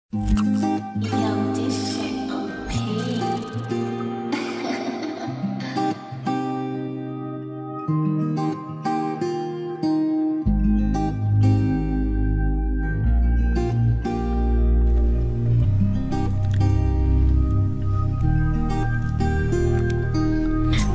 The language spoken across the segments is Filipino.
Yo, this shit OP.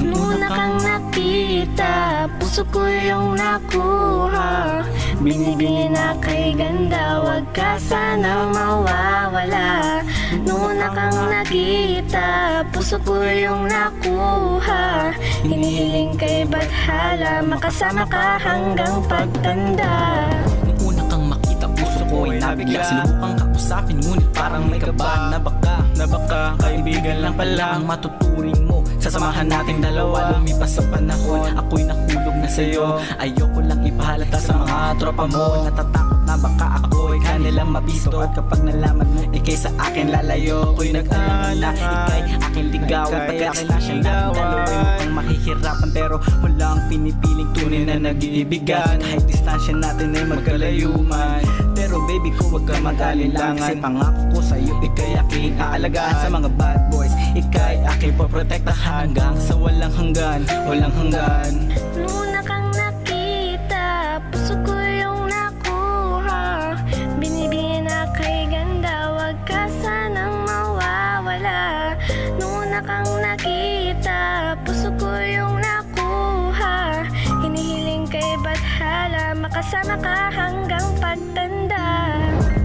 Muna kang nakita, puso ko yung nakuha. Binibigay na kay ganda, wag ka sana mawawala. Nuna kang nakita, puso ko yung nakuha. Hinihiling kay Badhala, makasama ka hanggang pagtanda. Nung una kang makita, puso ko ay nabigla. Sinubukang kausapin, ngunit parang may kaba. Na baka kaibigan lang pala ang matuturing mo. Sasamahan nating dalawa, lumipas sa panahon. Ako'y nahulog na sa'yo, ayoko lang ipahalata sa mga tropa mo. Natatakot na baka ako'y kanilang mabisto. At kapag nalaman mo, ikay sa akin lalayo. Ako'y nag-alala, ikay aking ligawan. Pagka-relasyon natin dalawa'y mukhang mahihirapan, pero walang pinipiling tunay na nag-iibigan. Kahit distansya natin ay magkalayuman, pero baby ko wag ka mag-alilangan. Kasi pangako ko sa'yo, ikay aking aalagaan. Sa mga bad boys, ikay aking poprotektahan hanggang sa walang hanggan, walang hanggan. Nuna kang nakita, puso ko yung nakuha. Binibigyan na kay ganda, wag ka sanang mawawala. Nuna kang nakita, puso ko yung nakuha. Hinihiling kay Badhala, makasama ka hanggang pagtanda.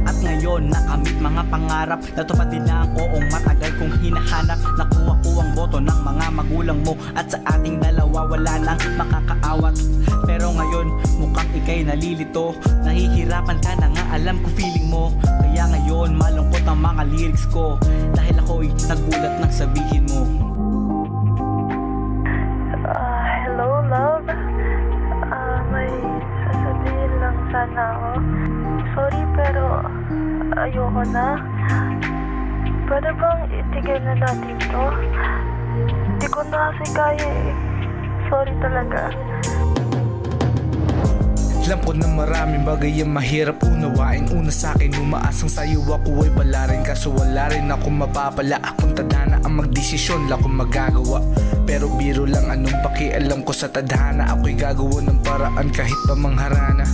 At ngayon nakamit mga pangarap, natupad din ang oong matagal kong hinahanap. Nakuha ko ang boto ng mga magulang mo, at sa ating dalawa wala nang makakaawat. Pero ngayon mukhang ikay nalilito, nahihirapan ka na nga, alam ko feeling mo. Kaya ngayon malungkot ang mga lyrics ko, dahil ako'y nagulat nang sabihin mo. Hello, love. May sasabihin lang sana ako. Sorry, pero ayoko na. Pwede bang itigil na natin to? Hindi ko na kasi kaya eh. Sorry talaga. Alam ko na maraming bagay ang mahirap unawain. Una sa'kin umaasang sa'yo ako ay balarin, kaso wala rin ako mapapala. Akong tadhana ang magdesisyon, lang akong magagawa. Pero biro lang, anong pakialam ko sa tadhana. Ako'y gagawa ng paraan kahit pa mangharana.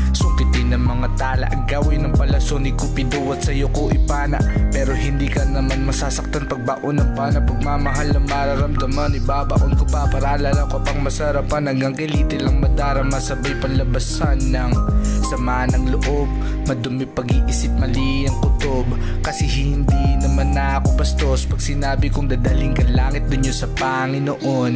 Sungkitin ng mga tala, agawin ng palaso ni Cupido at sa'yo ko ipana. Pero hindi ka naman masasaktan pagbaon ng pana. Pagmamahal na mararamdaman, ibabaon ko pa para lala ko pang masarapan. Hanggang kiliti lang madarama, sabay panlabasan ng sama ng loob. Madumi pag-iisip, mali ang kutob. Kasi hindi naman ako bastos pag sinabi kong dadaling ka langit dun yun sa Panginoon.